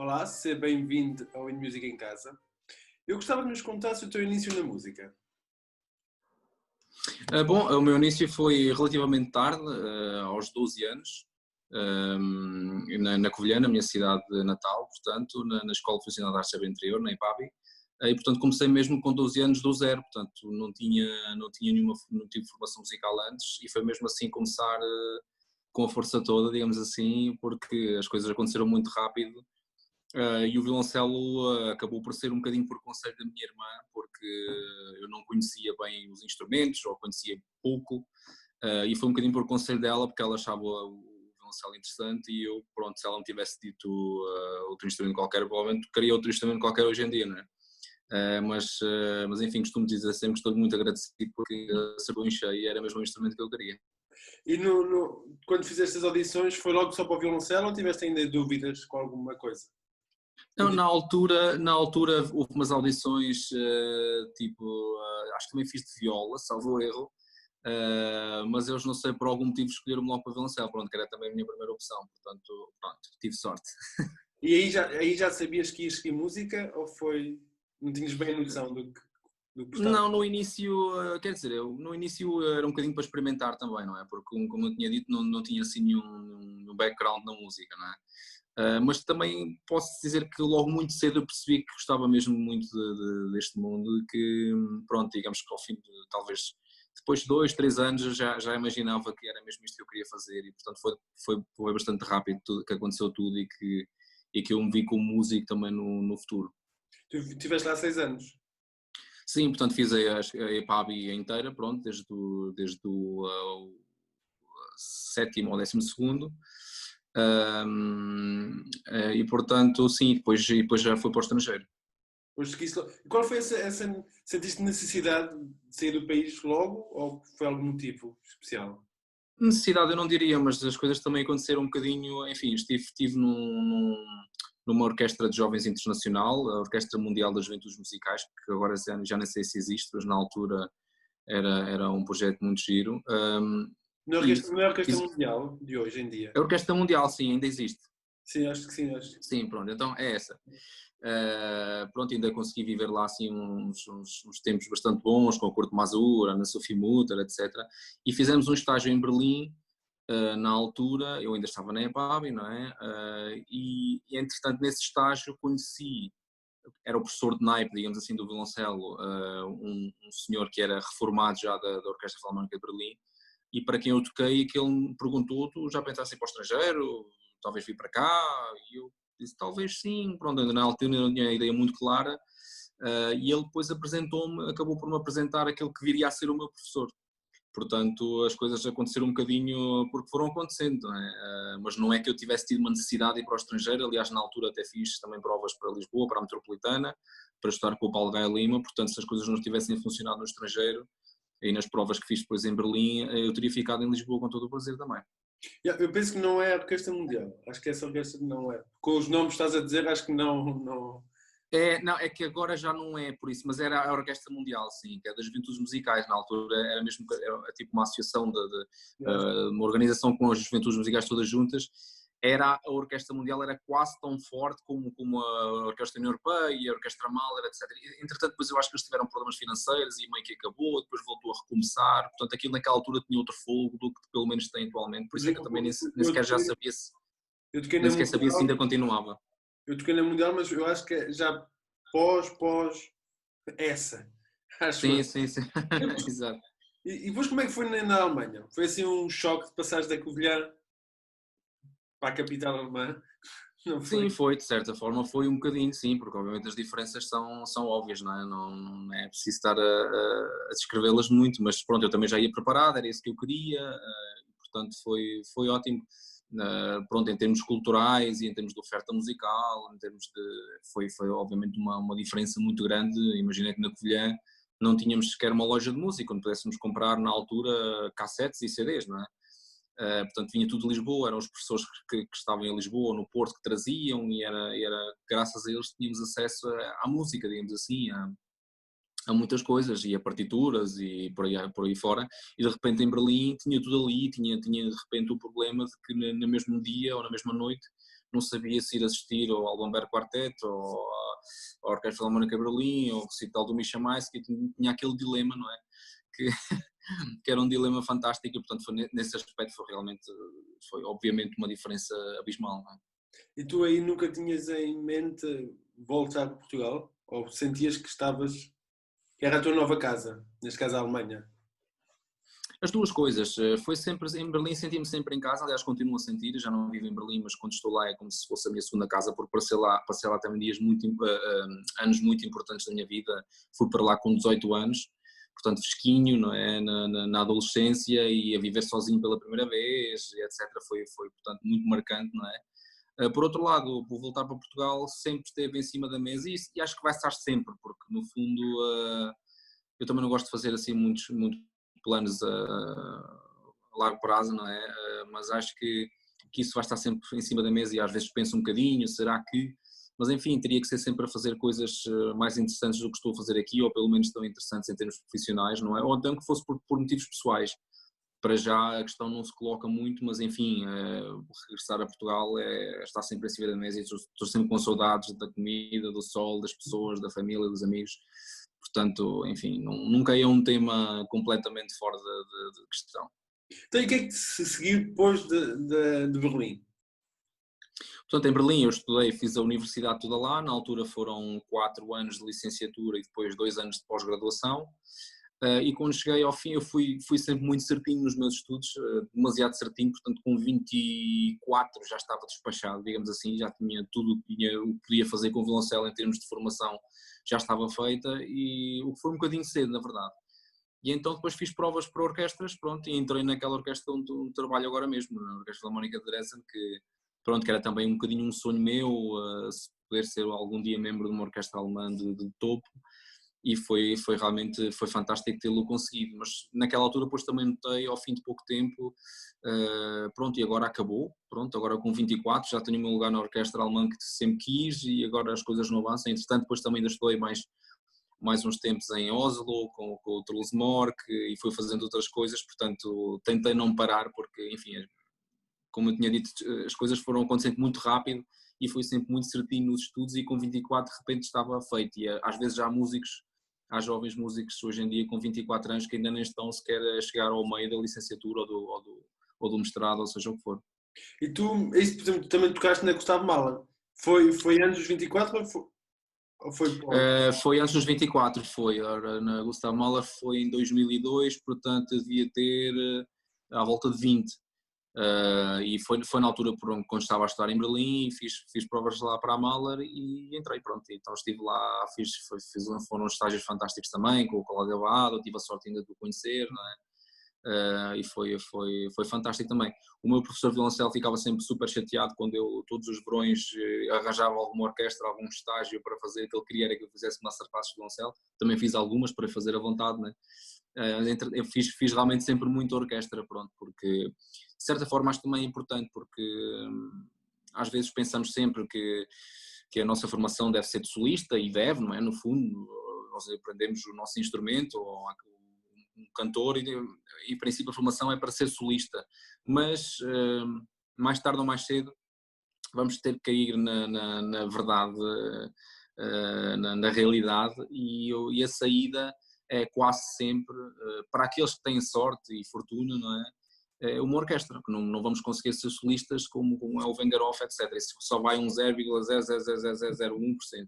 Olá, seja bem-vindo ao In Music em Casa. Eu gostava que nos contasse o teu início na música. Bom, o meu início foi relativamente tarde, aos 12 anos, na Covilhã, na minha cidade natal, portanto, na Escola Profissional de Arte Saber Interior, na EPABI, e portanto comecei mesmo com 12 anos do zero, portanto não não tive formação musical antes, e foi mesmo assim começar com a força toda, digamos assim, porque as coisas aconteceram muito rápido. E o violoncelo acabou por ser um bocadinho por conselho da minha irmã, porque eu não conhecia bem os instrumentos, ou conhecia pouco, e foi um bocadinho por conselho dela, porque ela achava o violoncelo interessante, e eu, pronto, se ela me tivesse dito outro instrumento qualquer, provavelmente tocaria outro instrumento qualquer hoje em dia, não é? Mas enfim, costumo dizer sempre que estou muito agradecido, porque acertou em cheio e era mesmo o instrumento que eu queria. E quando fizeste as audições, foi logo só para o violoncelo ou tiveste ainda dúvidas com alguma coisa? Não, na altura houve umas audições, acho que também fiz de viola, salvo erro, mas eles, não sei, por algum motivo escolheram-me logo para violoncelo, pronto, que era também a minha primeira opção, portanto, pronto, tive sorte. E aí já sabias que ias seguir música ou não tinhas bem a noção do que gostavas? Não, no início, quer dizer, no início era um bocadinho para experimentar também, não é? Porque, como eu tinha dito, não tinha assim nenhum background na música, não é? Mas também posso dizer que logo muito cedo eu percebi que gostava mesmo muito deste mundo e que, pronto, digamos que ao fim de, talvez, depois de 2, 3 anos eu já imaginava que era mesmo isto que eu queria fazer, e portanto foi bastante rápido tudo, que aconteceu tudo, e que eu me vi como músico também no futuro. Tu estiveste lá há 6 anos. Sim, portanto fiz a EPABI inteira, pronto, desde o sétimo ao 12º, e portanto sim, depois já fui para o estrangeiro. Qual foi sentiste necessidade de sair do país logo ou foi algum motivo especial? Necessidade eu não diria, mas as coisas também aconteceram um bocadinho, enfim, estive numa orquestra de jovens internacional, a Orquestra Mundial das Juventudes Musicais, que agora já nem sei se existe, mas na altura era um projeto muito giro. E Não é a Orquestra Mundial de hoje em dia? a Orquestra Mundial, sim, ainda existe. Sim, acho que sim. Acho. Sim, pronto, então é essa. Pronto, ainda consegui viver lá assim uns tempos bastante bons, com a Corte Mazur, Ana Sofia Mutter, etc. E fizemos um estágio em Berlim, na altura, eu ainda estava na EPAB, não é? E entretanto nesse estágio conheci, era o professor de naipe, digamos assim, do violoncelo, um senhor que era reformado já da Orquestra Filarmónica de Berlim, e para quem eu toquei, que ele me perguntou: tu já pensaste em ir para o estrangeiro, talvez vir para cá? E eu disse: talvez sim, pronto, ainda na altura não tinha a ideia muito clara, e ele depois acabou por me apresentar aquele que viria a ser o meu professor. Portanto, as coisas aconteceram um bocadinho porque foram acontecendo, não é? Mas não é que eu tivesse tido uma necessidade de ir para o estrangeiro. Aliás, na altura até fiz também provas para Lisboa, para a Metropolitana, para estudar com o Paulo Gaia Lima. Portanto, se as coisas não tivessem funcionado no estrangeiro, e nas provas que fiz depois em Berlim, eu teria ficado em Lisboa com todo o prazer também. Eu penso que não é a Orquestra Mundial. Acho que essa orquestra não é. Com os nomes que estás a dizer, acho que não. Não, é que agora já não é por isso, mas era a Orquestra Mundial, sim, que é das Juventudes Musicais. Na altura era mesmo, era tipo uma associação, uma organização com as Juventudes Musicais todas juntas. A Orquestra Mundial era quase tão forte como a Orquestra União Europeia, a Orquestra Mahler, etc. Entretanto, depois eu acho que eles tiveram problemas financeiros e meio que acabou, depois voltou a recomeçar. Portanto, aquilo naquela altura tinha outro fogo do que pelo menos tem atualmente. Por isso é que eu também nem sequer já sabia se, Eu toquei na nem sequer sabia se Mundial, ainda continuava. mas eu acho que é já pós essa. Acho eu. Sim, sim, sim. Exato. E depois como é que foi na Alemanha? Foi assim um choque de passagem da Covilhã para a capital alemã? Não foi? Sim, foi, de certa forma foi um bocadinho, sim, porque obviamente as diferenças são óbvias, não é? Não é preciso estar a descrevê-las muito, mas pronto, eu também já ia preparado, era isso que eu queria, portanto foi ótimo, pronto, em termos culturais e em termos de oferta musical, foi obviamente uma diferença muito grande. Imagina que na Covilhã não tínhamos sequer uma loja de música, onde pudéssemos comprar na altura cassetes e CDs, não é? Portanto vinha tudo de Lisboa, eram os professores que estavam em Lisboa, no Porto, que traziam, e era graças a eles que tínhamos acesso à música, digamos assim, a muitas coisas, e a partituras e por aí fora, e de repente em Berlim tinha tudo ali, tinha de repente o problema de que no mesmo dia ou na mesma noite não sabia se ir assistir ao Alban Quartet, ou à Orquestra Filarmónica de Berlim, ou ao recital do Misha Maisky, tinha aquele dilema, não é? Que, que era um dilema fantástico e, portanto, nesse aspecto foi obviamente uma diferença abismal, não é? E tu aí nunca tinhas em mente voltar para Portugal? Ou sentias que que era a tua nova casa, neste caso a Alemanha? As duas coisas, foi sempre, em Berlim senti-me sempre em casa, aliás continuo a sentir, já não vivo em Berlim, mas quando estou lá é como se fosse a minha segunda casa, porque passei lá também anos muito importantes da minha vida, fui para lá com 18 anos, portanto fresquinho, não é? Na adolescência, e a viver sozinho pela primeira vez, etc, foi portanto muito marcante, não é? Por outro lado, vou voltar para Portugal, sempre esteve em cima da mesa e acho que vai estar sempre, porque no fundo eu também não gosto de fazer assim muitos planos a largo prazo, não é? Mas acho que isso vai estar sempre em cima da mesa e às vezes penso um bocadinho, será que... Mas enfim, teria que ser sempre a fazer coisas mais interessantes do que estou a fazer aqui, ou pelo menos tão interessantes em termos profissionais, não é? Ou então que fosse por motivos pessoais. Para já a questão não se coloca muito, mas enfim, regressar a Portugal está sempre em cima da mesa e estou sempre com saudades da comida, do sol, das pessoas, da família, dos amigos. Portanto, enfim, nunca é um tema completamente fora de questão. Então, e o que é que se seguiu depois de Berlim? Portanto, em Berlim eu estudei, fiz a universidade toda lá, na altura foram 4 anos de licenciatura e depois 2 anos de pós-graduação. E quando cheguei ao fim eu fui sempre muito certinho nos meus estudos, demasiado certinho, portanto com 24 já estava despachado, digamos assim, já tinha tudo o que podia fazer com o violoncelo em termos de formação, já estava feita, e o que foi um bocadinho cedo, na verdade. E então depois fiz provas para orquestras, pronto, e entrei naquela orquestra onde trabalho agora mesmo, na Orquestra Filarmónica de Dresden, que era também um bocadinho um sonho meu, poder ser algum dia membro de uma orquestra alemã de topo, e foi realmente fantástico tê-lo conseguido, mas naquela altura depois também notei ao fim de pouco tempo, pronto, e agora acabou, pronto, agora com 24 já tenho o meu lugar na orquestra alemã que sempre quis e agora as coisas não avançam. Entretanto depois também ainda estudei mais uns tempos em Oslo com o Truls Mork e fui fazendo outras coisas, portanto tentei não parar porque, enfim, como eu tinha dito, as coisas foram acontecendo muito rápido e fui sempre muito certinho nos estudos e com 24 de repente estava feito. E às vezes há jovens músicos hoje em dia com 24 anos que ainda nem estão sequer a chegar ao meio da licenciatura ou do mestrado, ou seja o que for. E tu, isso, por exemplo, tu também tocaste na Gustavo Mahler. Foi antes dos 24 ou foi Foi antes dos 24, foi. Na Gustavo Mahler foi em 2002, portanto eu devia ter à volta de 20. E foi na altura quando estava a estudar em Berlim e fiz provas lá para a Mahler e entrei, pronto, então estive lá, foram estágios fantásticos também, com o colega Bado, tive a sorte ainda de o conhecer, não é? E foi fantástico também. O meu professor de violoncelo ficava sempre super chateado quando eu, todos os verões, arranjava alguma orquestra, algum estágio para fazer, que ele queria era que eu fizesse masterclasses de violoncelo, também fiz algumas para fazer à vontade, né? Eu fiz realmente sempre muita orquestra, pronto, porque de certa forma acho também importante, porque às vezes pensamos sempre que a nossa formação deve ser de solista, e deve, não é? No fundo, nós aprendemos o nosso instrumento, ou um cantor, e em princípio a formação é para ser solista, mas mais tarde ou mais cedo vamos ter que cair na verdade, na realidade, e a saída é quase sempre, para aqueles que têm sorte e fortuna, não é uma orquestra, que não vamos conseguir ser solistas como é o Wengerhoff, etc. Isso só vai um 0,00001%.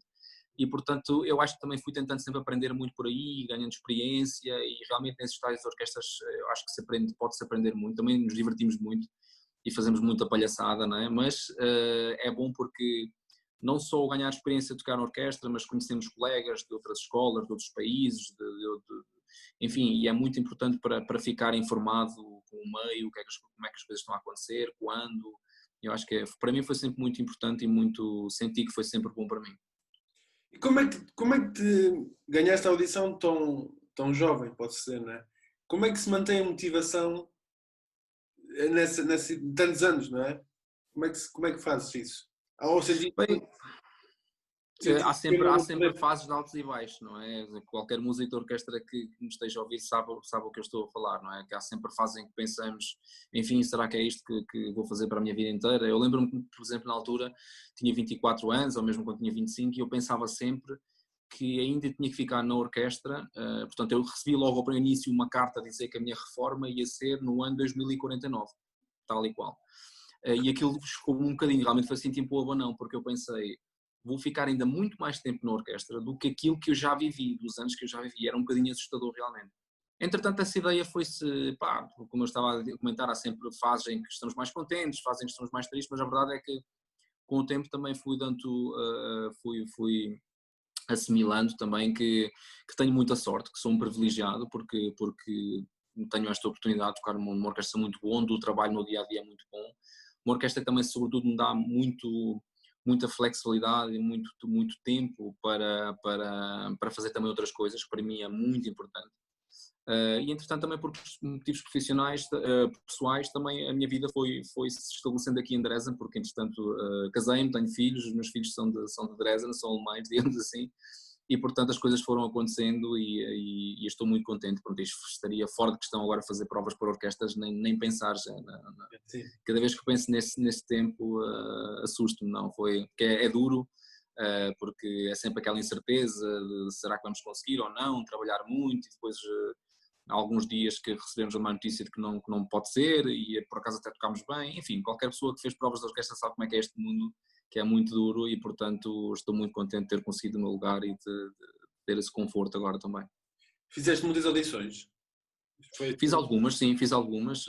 E, portanto, eu acho que também fui tentando sempre aprender muito por aí, ganhando experiência, e realmente nesses estágios de orquestras eu acho que pode-se aprender muito, também nos divertimos muito e fazemos muita palhaçada, não é? Mas é bom porque não só ganhar experiência de tocar na orquestra, mas conhecemos colegas de outras escolas, de outros países, enfim, e é muito importante para ficar informado com o meio, como é que as coisas estão a acontecer, quando. Eu acho que para mim foi sempre muito importante e senti que foi sempre bom para mim. E como é que te ganhaste a audição tão jovem, pode ser, não é? Como é que se mantém a motivação nessa tantos anos, não é? Como é que fazes isso? Ou seja, Bem, Há sempre fases de altos e baixos, não é? Qualquer músico de orquestra que me esteja a ouvir sabe o que eu estou a falar, não é? Que há sempre fases em que pensamos, enfim, será que é isto que vou fazer para a minha vida inteira? Eu lembro-me que, por exemplo, na altura tinha 24 anos, ou mesmo quando tinha 25, e eu pensava sempre que ainda tinha que ficar na orquestra, portanto eu recebi logo ao início uma carta a dizer que a minha reforma ia ser no ano 2049, tal e qual. E aquilo chocou-me um bocadinho, realmente foi assim tipo o abanão, porque eu pensei, vou ficar ainda muito mais tempo na orquestra do que aquilo que eu já vivi, dos anos que eu já vivi, era um bocadinho assustador realmente. Entretanto, essa ideia foi-se, pá, como eu estava a comentar, há sempre fases em que estamos mais contentes, fases em que estamos mais tristes, mas a verdade é que com o tempo também fui fui assimilando também que tenho muita sorte, que sou um privilegiado, porque tenho esta oportunidade de tocar numa orquestra muito boa, onde o trabalho no dia a dia é muito bom. Uma orquestra que também, sobretudo, me dá muita flexibilidade e muito tempo para fazer também outras coisas, que para mim é muito importante. E entretanto também por motivos profissionais, pessoais, também a minha vida foi se estabelecendo aqui em Dresden, porque entretanto casei-me, tenho filhos, os meus filhos são de Dresden, são alemães, digamos assim, e portanto as coisas foram acontecendo e estou muito contente. Pronto, isto estaria fora de questão agora fazer provas para orquestras, nem pensar já. Cada vez que penso nesse tempo assusto-me, não, que é duro, porque é sempre aquela incerteza de será que vamos conseguir ou não, trabalhar muito e depois há alguns dias que recebemos uma notícia de que não pode ser e por acaso até tocámos bem. Enfim, qualquer pessoa que fez provas de orquestra sabe como é que é este mundo, que é muito duro e portanto estou muito contente de ter conseguido o meu lugar e de ter esse conforto agora também. Fizeste muitas audições? Fiz algumas, sim, fiz algumas,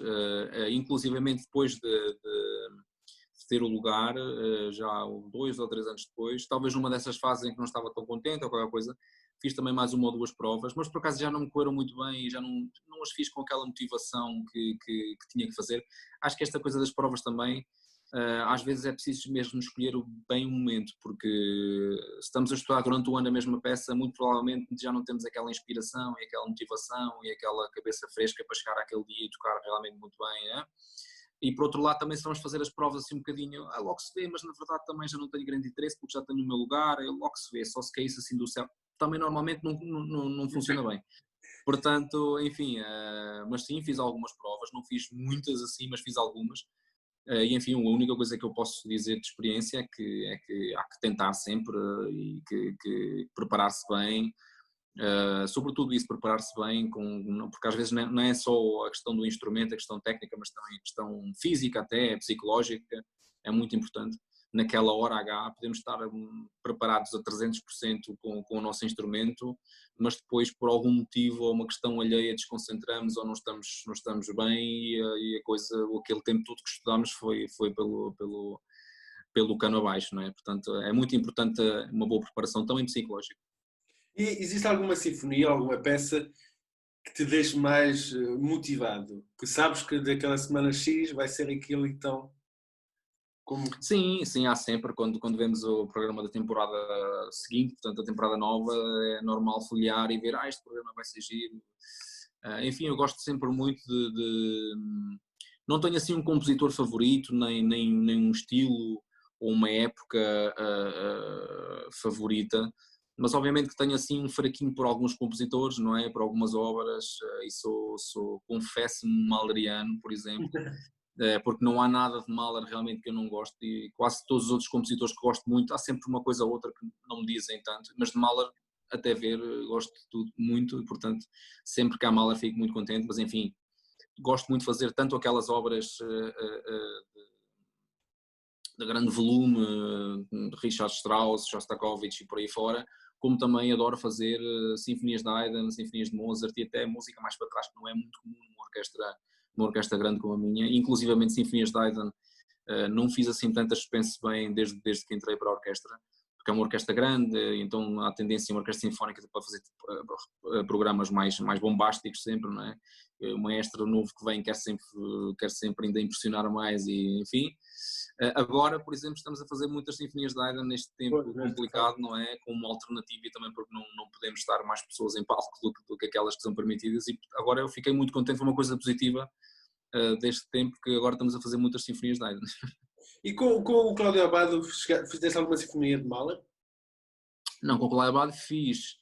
inclusivamente depois de ter o lugar, já 2 ou 3 anos depois, talvez numa dessas fases em que não estava tão contente ou qualquer coisa, fiz também mais 1 ou 2 provas, mas por acaso já não me correram muito bem e já não as fiz com aquela motivação que tinha que fazer. Acho que esta coisa das provas também, às vezes é preciso mesmo escolher bem o momento, porque se estamos a estudar durante o ano a mesma peça, muito provavelmente já não temos aquela inspiração e aquela motivação e aquela cabeça fresca para chegar àquele dia e tocar realmente muito bem, né? E por outro lado também se vamos fazer as provas assim um bocadinho, logo se vê, mas na verdade também já não tenho grande interesse porque já tenho o meu lugar, logo se vê, só se caísse assim do céu, também normalmente não funciona bem. Portanto, enfim, mas sim, fiz algumas provas, não fiz muitas assim, mas fiz algumas. E enfim, a única coisa que eu posso dizer de experiência é que há que tentar sempre e que preparar-se bem, sobretudo isso, preparar-se bem, porque às vezes não é só a questão do instrumento, a questão técnica, mas também a questão física até, psicológica, é muito importante. Naquela hora H podemos estar preparados a 300% com o nosso instrumento, mas depois por algum motivo ou uma questão alheia desconcentramos ou não estamos bem e a coisa, aquele tempo todo que estudamos foi pelo cano abaixo, não é? Portanto é muito importante uma boa preparação também psicológica. E existe alguma sinfonia, alguma peça que te deixe mais motivado? Que sabes que daquela semana X vai ser aquilo então? Sim, há sempre, quando vemos o programa da temporada seguinte, portanto a temporada nova, é normal folhear e ver, este programa vai ser giro. Enfim, eu gosto sempre muito não tenho assim um compositor favorito, nem um estilo ou uma época favorita, mas obviamente que tenho assim um fraquinho por alguns compositores, não é? Por algumas obras, e confesso-me um maleriano, por exemplo, porque não há nada de Mahler realmente que eu não gosto e quase todos os outros compositores que gosto muito, há sempre uma coisa ou outra que não me dizem tanto, mas de Mahler até ver gosto de tudo muito e portanto sempre que há Mahler fico muito contente, mas enfim, gosto muito de fazer tanto aquelas obras de grande volume, de Richard Strauss, Shostakovich e por aí fora, como também adoro fazer sinfonias de Haydn, sinfonias de Mozart e até música mais para trás, que não é muito comum numa orquestra grande como a minha, inclusivamente sinfonias de Haydn, não fiz assim tantas que pense bem desde que entrei para a orquestra, porque é uma orquestra grande, então há tendência uma orquestra sinfónica para fazer programas mais bombásticos sempre, não é? O maestro novo que vem quer sempre ainda impressionar mais e enfim. Agora, por exemplo, estamos a fazer muitas sinfonias de Haydn neste tempo complicado, não é? Com uma alternativa e também porque não podemos estar mais pessoas em palco do que aquelas que são permitidas e agora eu fiquei muito contente, foi uma coisa positiva deste tempo que agora estamos a fazer muitas sinfonias de Haydn. E com o Cláudio Abbado fizeste alguma sinfonia de Mahler? Não, com o Kalaibad fiz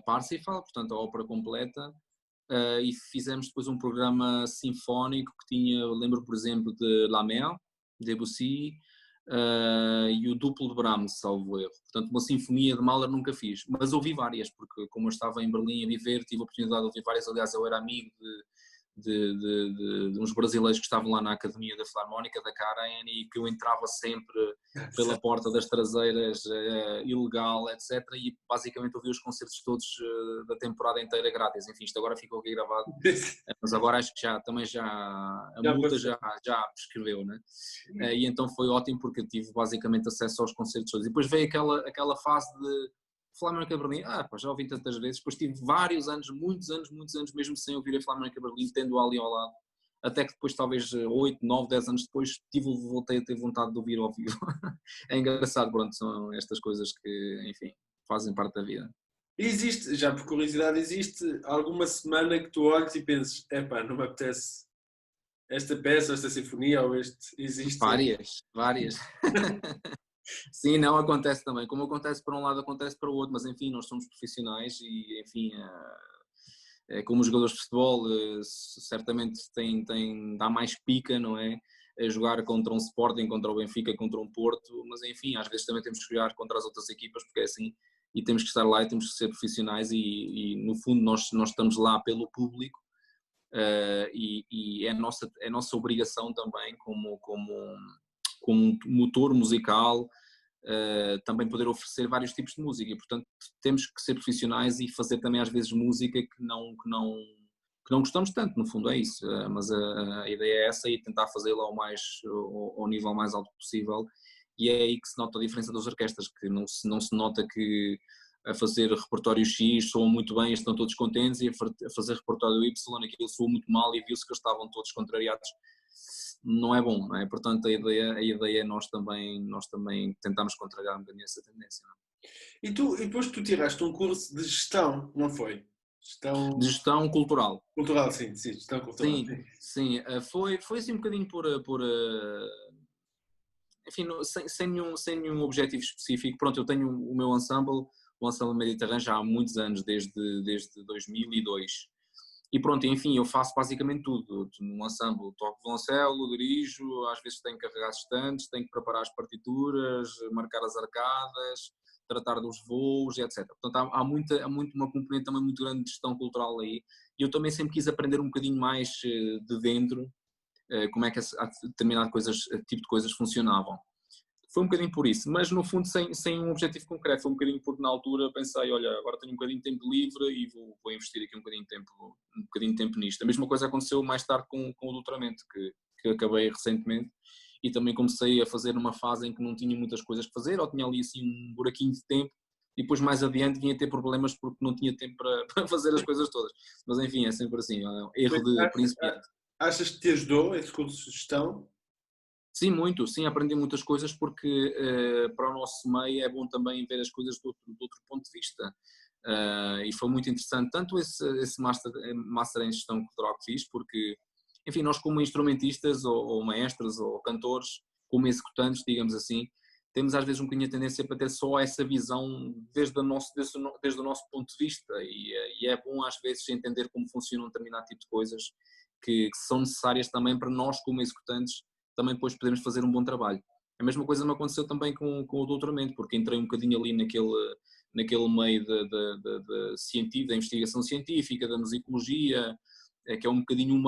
Parsifal, portanto a ópera completa, e fizemos depois um programa sinfónico que tinha, lembro por exemplo de La Mer, Debussy, e o duplo de Brahms, salvo erro. Portanto, uma sinfonia de Mahler nunca fiz, mas ouvi várias, porque como eu estava em Berlim a viver, tive a oportunidade de ouvir várias. Aliás, eu era amigo de uns brasileiros que estavam lá na Academia da Filarmónica, da Karen, e que eu entrava sempre pela porta das traseiras, ilegal, etc. E basicamente ouvi os concertos todos da temporada inteira grátis. Enfim, isto agora ficou aqui gravado, mas agora acho que a multa já prescreveu, né? E então foi ótimo porque tive basicamente acesso aos concertos todos. E depois veio aquela fase de Filarmónica Berlim, já ouvi tantas vezes, depois tive vários anos, muitos anos mesmo sem ouvir a Filarmónica Berlim, tendo-a ali ao lado, até que depois talvez 8, 9, 10 anos depois voltei a ter vontade de ouvir ao vivo. É engraçado, pronto, são estas coisas que, enfim, fazem parte da vida. Existe, já por curiosidade, existe alguma semana que tu olhes e penses, não me apetece esta peça, esta sinfonia ou este, existe? Várias. Sim, não acontece também. Como acontece para um lado, acontece para o outro, mas enfim, nós somos profissionais e, enfim, como os jogadores de futebol, certamente dá mais pica, não é? A jogar contra um Sporting, contra o Benfica, contra um Porto, mas enfim, às vezes também temos que jogar contra as outras equipas, porque é assim, e temos que estar lá e temos que ser profissionais e no fundo nós estamos lá pelo público, e é nossa obrigação também como um motor musical, também poder oferecer vários tipos de música e portanto temos que ser profissionais e fazer também às vezes música que não gostamos tanto, no fundo é isso, mas a ideia é essa e tentar fazê-la ao nível mais alto possível, e é aí que se nota a diferença das orquestras, que não se nota que a fazer repertório X soam muito bem e estão todos contentes, e a fazer repertório Y aquilo soou muito mal e viu-se que eles estavam todos contrariados. Não é bom, não é? Portanto, a ideia é nós também tentarmos contrariar um bocadinho essa tendência. Não é? E depois tu tiraste um curso de gestão, não foi? De gestão cultural. Cultural, sim, gestão cultural. Sim. Foi assim um bocadinho enfim, sem nenhum objetivo específico. Pronto, eu tenho o meu ensemble, o Ensemble Mediterrâneo, já há muitos anos, desde 2002. E pronto, enfim, eu faço basicamente tudo. No ensemble toco violoncelo, dirijo, às vezes tenho que carregar estantes, tenho que preparar as partituras, marcar as arcadas, tratar dos voos, etc. Portanto, há uma componente também muito grande de gestão cultural aí. E eu também sempre quis aprender um bocadinho mais de dentro, como é que determinado tipo de coisas funcionavam. Foi um bocadinho por isso, mas no fundo sem um objetivo concreto. Foi um bocadinho porque na altura pensei, olha, agora tenho um bocadinho de tempo livre e vou investir aqui um bocadinho de tempo nisto. A mesma coisa aconteceu mais tarde com o doutoramento, que acabei recentemente, e também comecei a fazer numa fase em que não tinha muitas coisas para fazer, ou tinha ali assim um buraquinho de tempo, e depois mais adiante vinha ter problemas porque não tinha tempo para fazer as coisas todas. Mas enfim, é sempre assim, é um erro de principiante. Achas que te ajudou esse curso de gestão? Sim, muito. Sim, aprendi muitas coisas porque para o nosso meio é bom também ver as coisas de outro ponto de vista. E foi muito interessante, tanto esse master em gestão cultural que fiz, porque, enfim, nós como instrumentistas ou maestros ou cantores, como executantes, digamos assim, temos às vezes um bocadinho a tendência para ter só essa visão desde o nosso ponto de vista, e é bom às vezes entender como funciona um determinado tipo de coisas que são necessárias também para nós como executantes também depois podemos fazer um bom trabalho. A mesma coisa me aconteceu também com o doutoramento, porque entrei um bocadinho ali naquele meio da investigação científica, da musicologia, que é um bocadinho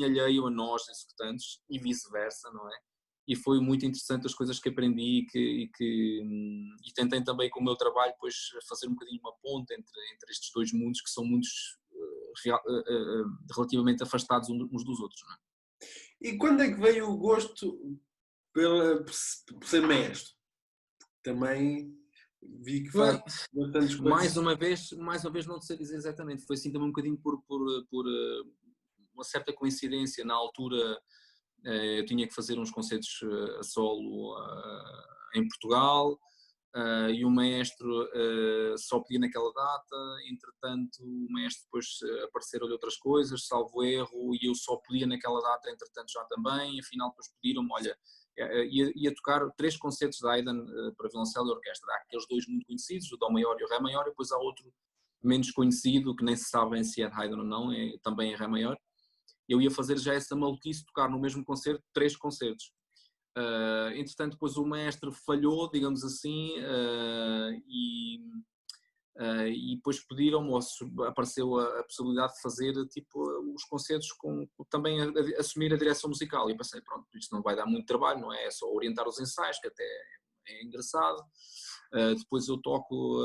alheio a nós, executantes, e vice-versa, não é? E foi muito interessante as coisas que aprendi e tentei também com o meu trabalho depois fazer um bocadinho uma ponte entre estes dois mundos que são mundos relativamente afastados uns dos outros, não é? E quando é que veio o gosto por ser maestro? Também vi que faz bastantes coisas. Mais uma vez não sei dizer exatamente, foi assim também um bocadinho por uma certa coincidência. Na altura eu tinha que fazer uns concertos a solo em Portugal, e o maestro só podia naquela data. Entretanto o maestro depois apareceram-lhe outras coisas, salvo erro, e eu só podia naquela data, entretanto já também, afinal depois pediram-me, olha, ia tocar 3 concertos de Haydn para violoncelo e orquestra. Há aqueles 2 muito conhecidos, o Dó maior e o Ré maior, e depois há outro menos conhecido, que nem se sabe se é de Haydn ou não, também é Ré maior. Eu ia fazer já essa maluquice, tocar no mesmo concerto 3 concertos. Entretanto, depois o mestre falhou, digamos assim, e depois pediram-me, apareceu a possibilidade de fazer tipo os concertos também assumir a direção musical, e eu pensei, pronto, isto não vai dar muito trabalho, não é? É só orientar os ensaios, que até é engraçado. Depois eu toco,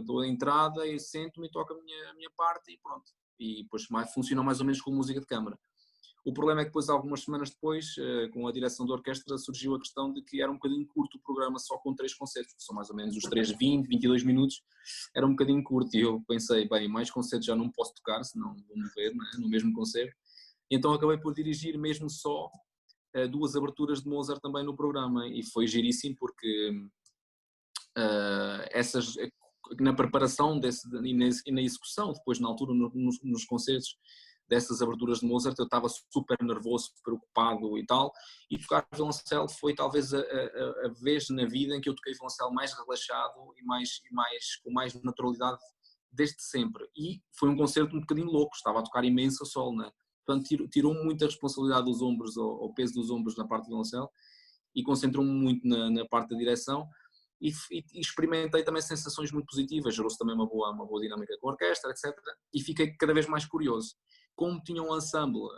dou a entrada e sento-me e toco a minha parte e pronto, e depois funciona mais ou menos com música de câmara. O problema é que depois, algumas semanas depois, com a direção da orquestra, surgiu a questão de que era um bocadinho curto o programa, só com 3 concertos, que são mais ou menos os 3, 20, 22 minutos, era um bocadinho curto, e eu pensei, bem, mais concertos já não posso tocar, senão vou morrer, não é? No mesmo concerto. Então acabei por dirigir mesmo só 2 aberturas de Mozart também no programa, e foi giríssimo porque essas, na preparação e na execução, depois na altura nos concertos, dessas aberturas de Mozart, eu estava super nervoso, preocupado e tal, e tocar violoncelo foi talvez a vez na vida em que eu toquei violoncelo mais relaxado e com mais naturalidade desde sempre. E foi um concerto um bocadinho louco, estava a tocar imenso a solo, né? Portanto, tirou-me muita responsabilidade dos ombros, ao peso dos ombros na parte do violoncelo, e concentrou-me muito na parte da direção, e experimentei também sensações muito positivas, gerou-se também uma boa dinâmica com a orquestra, etc. E fiquei cada vez mais curioso. Como tinha um ensemble,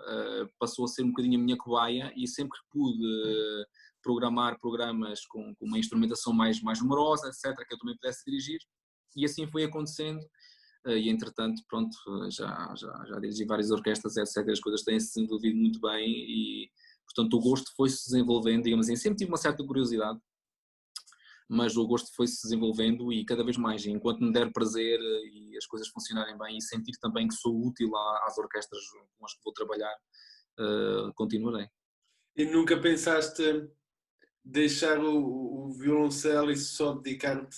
passou a ser um bocadinho a minha cobaia, e sempre que pude programar programas com uma instrumentação mais numerosa, etc., que eu também pudesse dirigir, e assim foi acontecendo. E entretanto, pronto, já dirigi várias orquestras, etc., as coisas têm-se desenvolvido muito bem, e portanto o gosto foi-se desenvolvendo, digamos assim. Sempre tive uma certa curiosidade, mas o gosto foi-se desenvolvendo, e cada vez mais, enquanto me der prazer e as coisas funcionarem bem, e sentir também que sou útil às orquestras com as que vou trabalhar, continuarei. E nunca pensaste deixar o violoncelo e só dedicar-te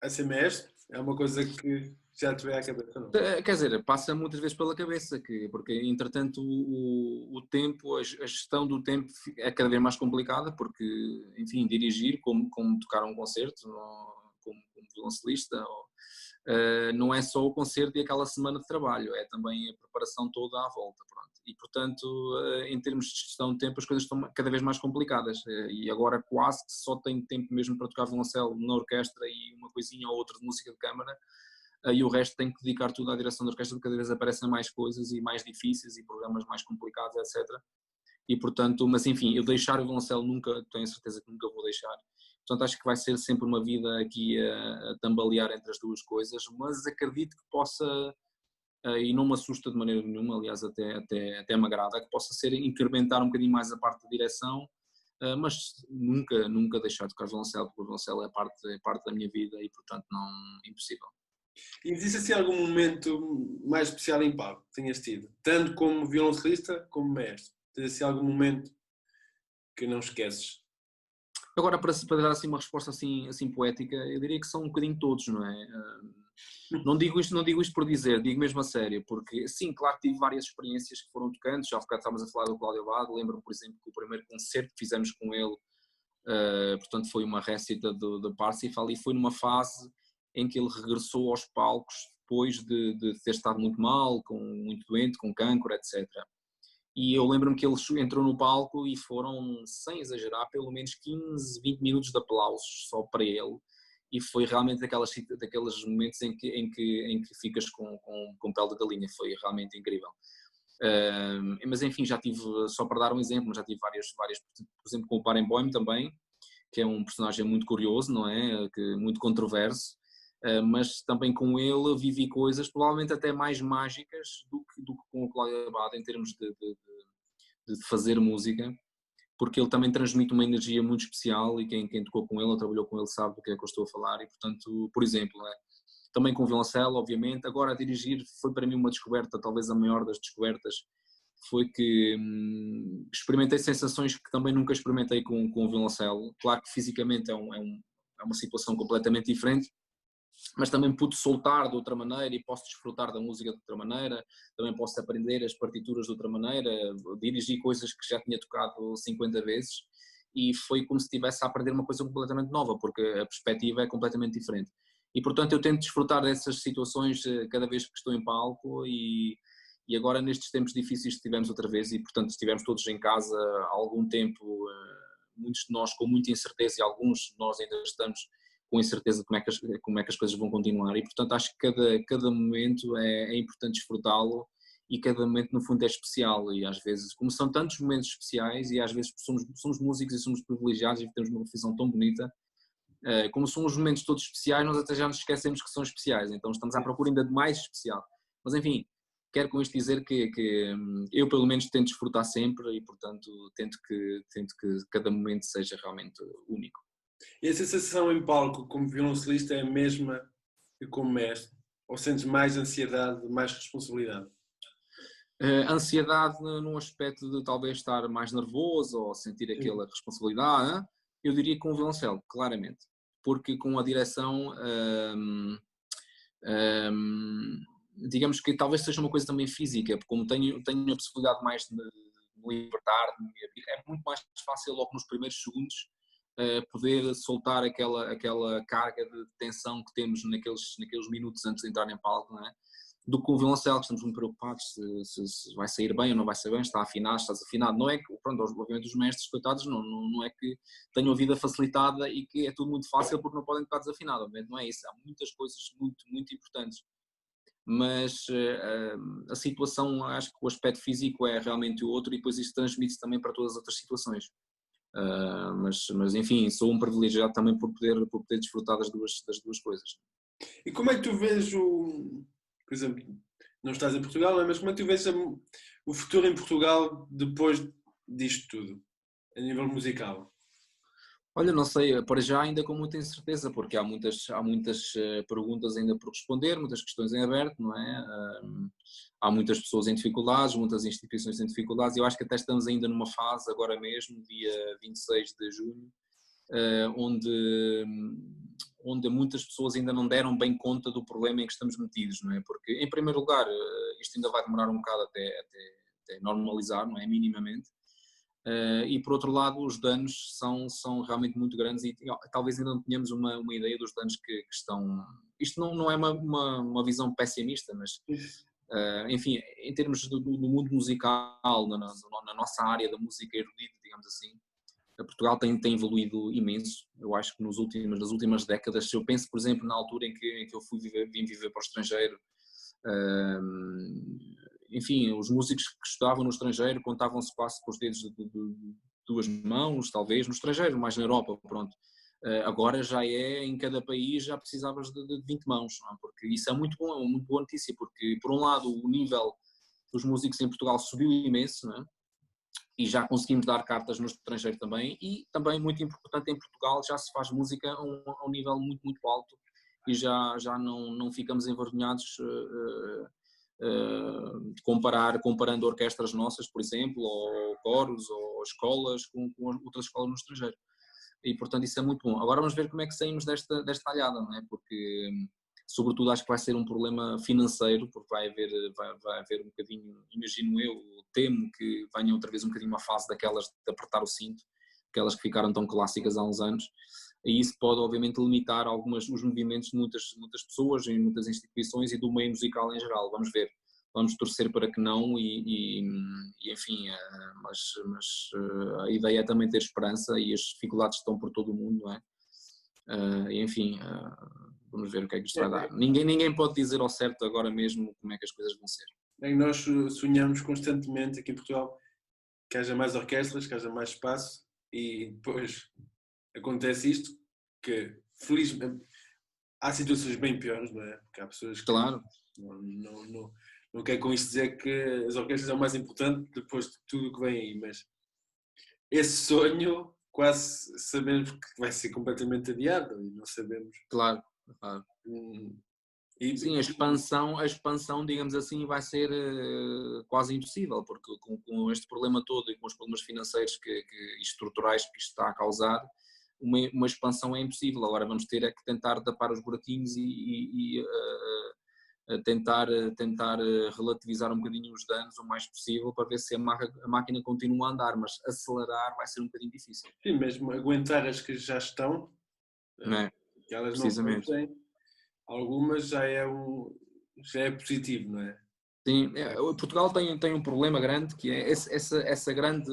a ser mestre? É uma coisa que já te veio à cabeça, não? Quer dizer, passa muitas vezes pela cabeça, porque entretanto o tempo, a gestão do tempo é cada vez mais complicada, porque, enfim, dirigir como tocar um concerto, como violoncelista, não é só o concerto e aquela semana de trabalho, é também a preparação toda à volta, pronto. E portanto, em termos de gestão de tempo, as coisas estão cada vez mais complicadas, e agora quase que só tenho tempo mesmo para tocar violoncelo na orquestra e uma coisinha ou outra de música de câmara, e o resto tenho que dedicar tudo à direção da orquestra, porque cada vez aparecem mais coisas e mais difíceis e programas mais complicados, etc. E portanto, mas enfim, eu deixar o violoncelo nunca, tenho certeza que nunca vou deixar. Portanto, acho que vai ser sempre uma vida aqui a tambalear entre as duas coisas, mas acredito que possa, e não me assusta de maneira nenhuma, aliás até me agrada, que possa ser incrementar um bocadinho mais a parte da direção, mas nunca deixar de tocar violoncelo, porque o violoncelo é parte da minha vida e portanto não, impossível. E existe assim algum momento mais especial em palco que tenhas tido? Tanto como violoncelista como mestre? Tens assim algum momento que não esqueces? Agora, para dar assim uma resposta assim poética, eu diria que são um bocadinho todos, não é? Não digo isto por dizer, digo mesmo a sério, porque sim, claro que tive várias experiências que foram tocantes, já estávamos a falar do Cláudio Abado, lembro-me, por exemplo, que o primeiro concerto que fizemos com ele, portanto foi uma récita de Parsifal, e foi numa fase em que ele regressou aos palcos depois de ter estado muito mal, muito doente, com cancro, etc. E eu lembro-me que ele entrou no palco e foram, sem exagerar, pelo menos 15, 20 minutos de aplausos só para ele, e foi realmente daqueles momentos em que ficas com pele de galinha, foi realmente incrível. Mas enfim, já tive, só para dar um exemplo, já tive várias, por exemplo com o Barenboim também, que é um personagem muito curioso, não é? Muito controverso, mas também com ele vivi coisas provavelmente até mais mágicas do que com o Cláudio Abado, em termos de fazer música, porque ele também transmite uma energia muito especial, e quem tocou com ele ou trabalhou com ele sabe do que é que eu estou a falar. E portanto, por exemplo, também com o violoncelo, obviamente. Agora, a dirigir foi para mim uma descoberta, talvez a maior das descobertas, foi que experimentei sensações que também nunca experimentei com o violoncelo. Claro que fisicamente é uma situação completamente diferente, mas também pude soltar de outra maneira e posso desfrutar da música de outra maneira, também posso aprender as partituras de outra maneira, dirigir coisas que já tinha tocado 50 vezes, e foi como se estivesse a aprender uma coisa completamente nova, porque a perspectiva é completamente diferente. E portanto eu tento desfrutar dessas situações cada vez que estou em palco, e agora nestes tempos difíceis que tivemos outra vez, e portanto estivemos todos em casa há algum tempo, muitos de nós com muita incerteza, e alguns de nós ainda estamos com incerteza de como é que as coisas vão continuar, e portanto acho que cada momento é importante desfrutá-lo, e cada momento no fundo é especial, e às vezes, como são tantos momentos especiais, e às vezes somos músicos e somos privilegiados e temos uma profissão tão bonita, como são os momentos todos especiais, nós até já nos esquecemos que são especiais, então estamos à procura ainda de mais especial. Mas enfim, quero com isto dizer que eu pelo menos tento desfrutar sempre, e portanto tento que cada momento seja realmente único. E a sensação em palco como violoncelista é a mesma que como mestre? Ou sentes mais ansiedade, mais responsabilidade? Ansiedade num aspecto de talvez estar mais nervoso ou sentir aquela responsabilidade, eu diria com o violoncelo, claramente. Porque com a direção, digamos que talvez seja uma coisa também física, porque como tenho a possibilidade mais de me libertar, é muito mais fácil logo nos primeiros segundos poder soltar aquela carga de tensão que temos naqueles minutos antes de entrar em palco, não é? Do que com o violoncelo, que estamos muito preocupados se vai sair bem ou não vai sair bem, está afinado, está desafinado. Não é que, pronto, obviamente os mestres, coitados, não é que tenham a vida facilitada e que é tudo muito fácil porque não podem tocar desafinado, obviamente não é isso, há muitas coisas muito, muito importantes. Mas a situação, acho que o aspecto físico é realmente o outro, e depois isso transmite-se também para todas as outras situações. Mas enfim, sou um privilegiado também por poder desfrutar das duas coisas. E como é que tu vês por exemplo, não estás em Portugal, mas como é que tu vês o futuro em Portugal depois disto tudo, a nível musical? Olha, não sei, para já ainda com muita incerteza, porque há muitas perguntas ainda por responder, muitas questões em aberto, não é? Há muitas pessoas em dificuldades, muitas instituições em dificuldades, e eu acho que até estamos ainda numa fase, agora mesmo, dia 26 de junho, onde muitas pessoas ainda não deram bem conta do problema em que estamos metidos, não é? Porque, em primeiro lugar, isto ainda vai demorar um bocado até normalizar, não é? Minimamente. E por outro lado, os danos são realmente muito grandes, e talvez ainda não tenhamos uma ideia dos danos que estão. Isto não é uma visão pessimista, mas enfim, em termos do mundo musical, na nossa área da música erudita, digamos assim, Portugal tem evoluído imenso. Eu acho que nas últimas décadas, se eu penso, por exemplo, na altura em que eu vim viver para o estrangeiro, enfim, os músicos que estudavam no estrangeiro contavam-se quase com os dedos de duas mãos, talvez, no estrangeiro, mais na Europa, pronto. Agora já em cada país já precisavas de 20 mãos, não é? Porque isso é muito bom, é uma muito boa notícia, porque por um lado o nível dos músicos em Portugal subiu imenso, não é? E já conseguimos dar cartas no estrangeiro também, e também muito importante, em Portugal já se faz música a um nível muito, muito alto, e já não ficamos envergonhados comparando orquestras nossas, por exemplo, ou coros, ou escolas com outras escolas no estrangeiro. E portanto isso é muito bom. Agora vamos ver como é que saímos desta alhada, não é? Porque sobretudo acho que vai ser um problema financeiro, porque vai haver um bocadinho, imagino eu, temo que venha outra vez um bocadinho uma fase daquelas de apertar o cinto, aquelas que ficaram tão clássicas há uns anos, e isso pode obviamente limitar os movimentos de muitas pessoas, em muitas instituições e do meio musical em geral. Vamos ver, vamos torcer para que não, e enfim, mas a ideia é também ter esperança, e as dificuldades estão por todo o mundo, não é? E enfim, vamos ver o que é que isto vai dar. Ninguém pode dizer ao certo agora mesmo como é que as coisas vão ser. Nós sonhamos constantemente aqui em Portugal que haja mais orquestras, que haja mais espaço, e depois acontece isto, que felizmente há situações bem piores, não é? Porque há pessoas que claro. não quero com isto dizer que as orquestras são o mais importante depois de tudo o que vem aí, mas esse sonho quase sabemos que vai ser completamente adiado, e não sabemos. Claro. Sim, a expansão, digamos assim, vai ser quase impossível, porque com este problema todo e com os problemas financeiros e estruturais que isto está a causar, uma expansão é impossível. Agora vamos ter é que tentar tapar os buraquinhos e tentar relativizar um bocadinho os danos o mais possível para ver se a máquina continua a andar, mas acelerar vai ser um bocadinho difícil. Sim, mesmo aguentar as que já estão, Não é? que elas não Precisamente. fossem, algumas já é positivo, não é? Sim, Portugal tem um problema grande, que é essa grande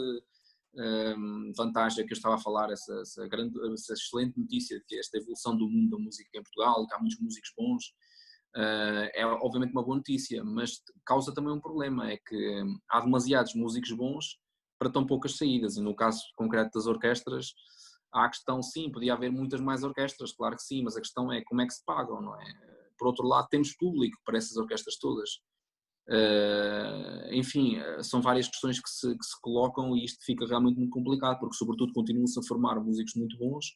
vantagem que eu estava a falar, essa excelente notícia, que é esta evolução do mundo da música em Portugal, que há muitos músicos bons, é obviamente uma boa notícia, mas causa também um problema, é que há demasiados músicos bons para tão poucas saídas, e no caso concreto das orquestras, há a questão, sim, podia haver muitas mais orquestras, claro que sim, mas a questão é como é que se pagam, não é? Por outro lado, temos público para essas orquestras todas. Enfim, são várias questões que se colocam e isto fica realmente muito complicado, porque sobretudo continuam-se a formar músicos muito bons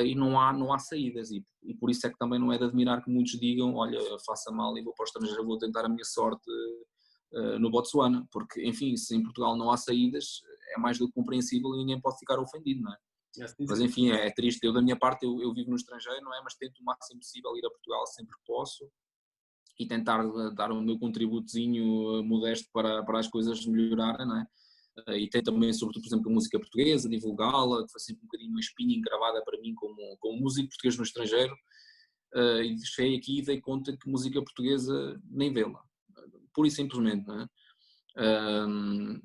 e não há saídas, e por isso é que também não é de admirar que muitos digam, olha, faça mal e vou para o estrangeiro, vou tentar a minha sorte no Botsuana, porque enfim, se em Portugal não há saídas, é mais do que compreensível e ninguém pode ficar ofendido, não é? Mas enfim, é triste, eu da minha parte, eu vivo no estrangeiro, não é? Mas tento o máximo possível ir a Portugal sempre que posso e tentar dar o meu contributozinho modesto para as coisas melhorarem, não é? E tem também, sobretudo, por exemplo, a música portuguesa, divulgá-la, que foi sempre um bocadinho uma espinha encravada para mim como músico português no estrangeiro, e cheguei aqui e dei conta que música portuguesa nem vê-la, pura e simplesmente, não é?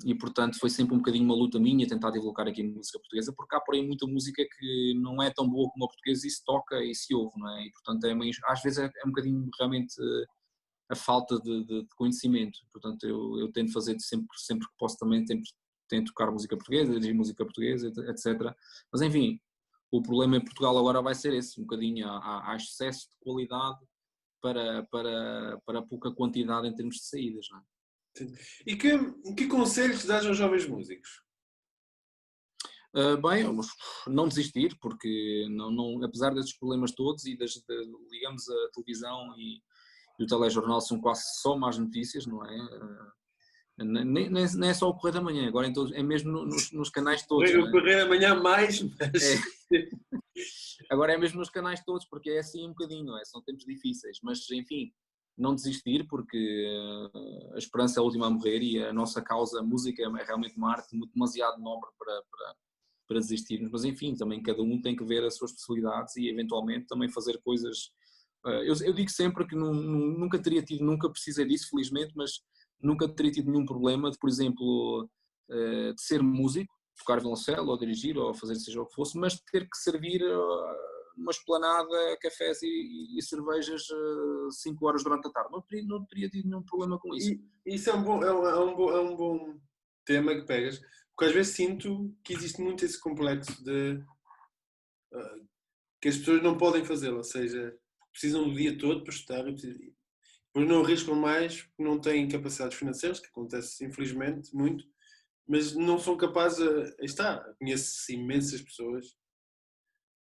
E portanto foi sempre um bocadinho uma luta minha tentar divulgar aqui a música portuguesa, porque há por aí muita música que não é tão boa como a portuguesa e se toca e se ouve, não é? E portanto às vezes é um bocadinho realmente a falta de conhecimento, portanto eu tento fazer sempre que posso também, tento tocar música portuguesa, dirigir música portuguesa, etc. Mas enfim, o problema em Portugal agora vai ser esse, um bocadinho, há excesso de qualidade para pouca quantidade em termos de saídas, não é? E que conselhos dás aos jovens músicos? Bem, não desistir, porque apesar desses problemas todos e ligamos a televisão e o telejornal são quase só más notícias, não é? Nem é só o Correio da Manhã, agora é mesmo nos canais todos. O Correio da Manhã mais, mas... Agora é mesmo nos canais todos, porque é assim um bocadinho, não é? São tempos difíceis, mas enfim, não desistir, porque a esperança é a última a morrer e a nossa causa, a música, é realmente uma arte demasiado nobre para desistirmos, mas enfim, também cada um tem que ver as suas possibilidades e eventualmente também fazer coisas. Eu digo sempre que nunca precisei disso, felizmente, mas nunca teria tido nenhum problema de, por exemplo, de ser músico, tocar violoncelo ou dirigir ou fazer seja o que fosse, mas ter que servir uma esplanada, cafés e cervejas 5 horas durante a tarde. Não teria tido nenhum problema com isso. Isso é um bom tema que pegas, porque às vezes sinto que existe muito esse complexo de que as pessoas não podem fazê-lo, ou seja, precisam do dia todo para estudar, depois não arriscam mais porque não têm capacidades financeiras, que acontece infelizmente muito, mas não são capazes conheço imensas pessoas.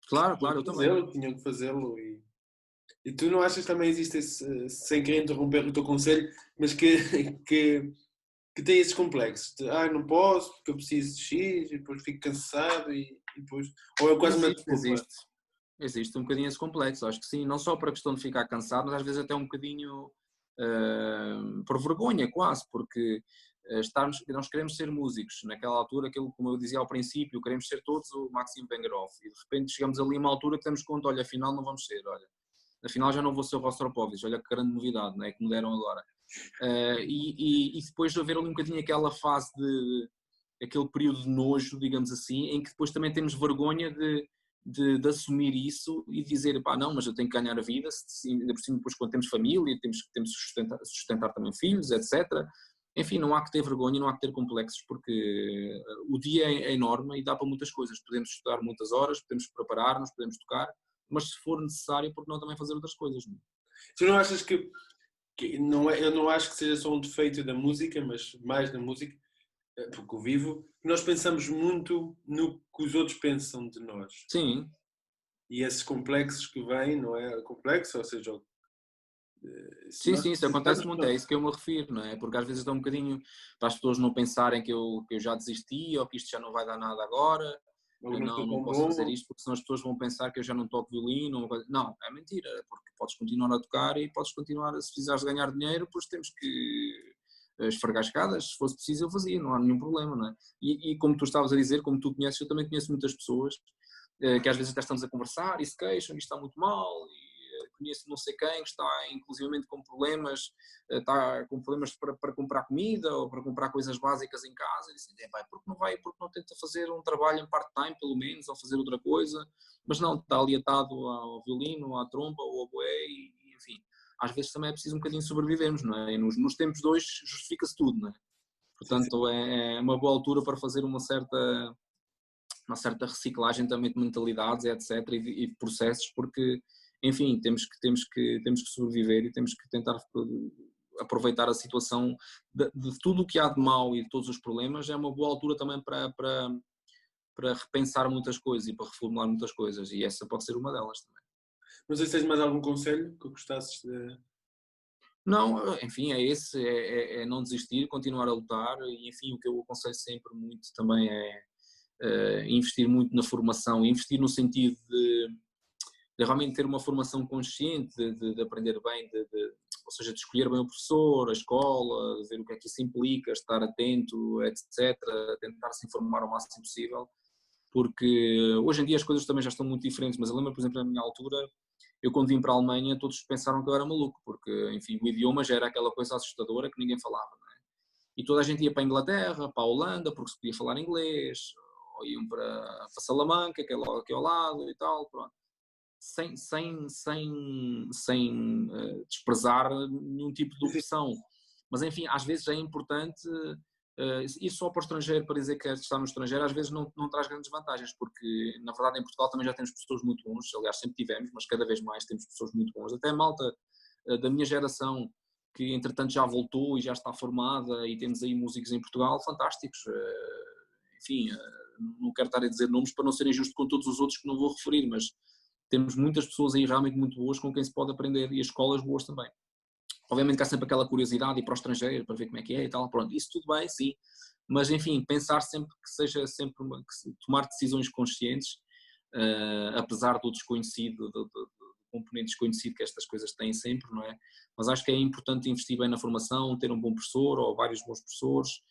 Claro, eu também. Tinham que fazê-lo e tu não achas que também existe esse, sem querer interromper o teu conselho, mas que tem esses complexos de não posso porque eu preciso de X e depois fico cansado e depois, ou é quase uma desculpa. Existe um bocadinho esse complexo, acho que sim, não só para a questão de ficar cansado, mas às vezes até um bocadinho por vergonha quase, porque nós queremos ser músicos, naquela altura, como eu dizia ao princípio, queremos ser todos o Maxim Vengerov, e de repente chegamos ali a uma altura que temos conta, olha, afinal não vamos ser, olha, afinal já não vou ser o Rostropovich, olha que grande novidade, não é, que me deram agora. E depois de haver ali um bocadinho aquela fase aquele período de nojo, digamos assim, em que depois também temos vergonha de assumir isso e dizer, não, mas eu tenho que ganhar a vida, ainda por cima depois quando temos família, temos que sustentar também filhos, etc. Enfim, não há que ter vergonha, não há que ter complexos, porque o dia é enorme e dá para muitas coisas. Podemos estudar muitas horas, podemos preparar-nos, podemos tocar, mas se for necessário, por que não também fazer outras coisas? Não? Tu não achas que não é, eu não acho que seja só um defeito da música, mas mais da música, porque eu vivo, nós pensamos muito no que os outros pensam de nós. Sim. E esses complexos que vêm, não é? Complexo, ou seja... Sim, isso acontece muito, é isso que eu me refiro, não é? Porque às vezes dá um bocadinho para as pessoas não pensarem que eu já desisti ou que isto já não vai dar nada agora. Ou não não, estou não tão posso fazer bom. isto porque senão as pessoas vão pensar que eu já não toco violino. Não, é mentira, porque podes continuar a tocar e podes continuar, se precisares de ganhar dinheiro, pois temos que esfregar escadas, se fosse preciso eu fazia, não há nenhum problema, não é? E como tu estavas a dizer, como tu conheces, eu também conheço muitas pessoas que às vezes até estamos a conversar e se queixam, isto está muito mal, e conheço não sei quem que está inclusivamente com problemas, está com problemas para comprar comida ou para comprar coisas básicas em casa, e dizem, porque não tenta fazer um trabalho em part-time pelo menos, ou fazer outra coisa, mas não, está ali atado ao violino, à trompa ou ao boé, e enfim, às vezes também é preciso um bocadinho sobrevivermos, não é? E nos tempos de hoje justifica-se tudo, não é? Sim, sim. Portanto, é uma boa altura para fazer uma certa reciclagem também de mentalidades, etc., e de processos, porque, enfim, temos que sobreviver e temos que tentar aproveitar a situação de tudo o que há de mau e de todos os problemas. É uma boa altura também para repensar muitas coisas e para reformular muitas coisas, e essa pode ser uma delas também. Não sei se tens mais algum conselho que gostasses de... Não, enfim, é esse, é não desistir, continuar a lutar, e enfim, o que eu aconselho sempre muito também é investir muito na formação, investir no sentido de realmente ter uma formação consciente, de aprender bem, ou seja, de escolher bem o professor, a escola, de ver o que é que isso implica, estar atento, etc., tentar se informar o máximo possível, porque hoje em dia as coisas também já estão muito diferentes, mas eu lembro, por exemplo, na minha altura, eu quando vim para a Alemanha, todos pensaram que eu era maluco, porque, enfim, o idioma já era aquela coisa assustadora que ninguém falava, não é? E toda a gente ia para a Inglaterra, para a Holanda, porque se podia falar inglês, ou iam para Salamanca, que é logo aqui ao lado e tal, pronto. Sem desprezar nenhum tipo de opção. Mas, enfim, às vezes é importante ir só para o estrangeiro para dizer que estar no estrangeiro, às vezes não traz grandes vantagens, porque, na verdade, em Portugal também já temos pessoas muito bons, aliás, sempre tivemos, mas cada vez mais temos pessoas muito bons, até a malta da minha geração, que entretanto já voltou e já está formada, e temos aí músicos em Portugal fantásticos. Enfim, não quero estar a dizer nomes para não ser injusto com todos os outros que não vou referir, mas temos muitas pessoas aí realmente muito boas com quem se pode aprender, e as escolas boas também. Obviamente que há sempre aquela curiosidade de ir para o estrangeiro para ver como é que é e tal, pronto, isso tudo bem, sim, mas enfim, pensar sempre que seja sempre tomar decisões conscientes, apesar do desconhecido, do componente desconhecido que estas coisas têm sempre, não é? Mas acho que é importante investir bem na formação, ter um bom professor ou vários bons professores,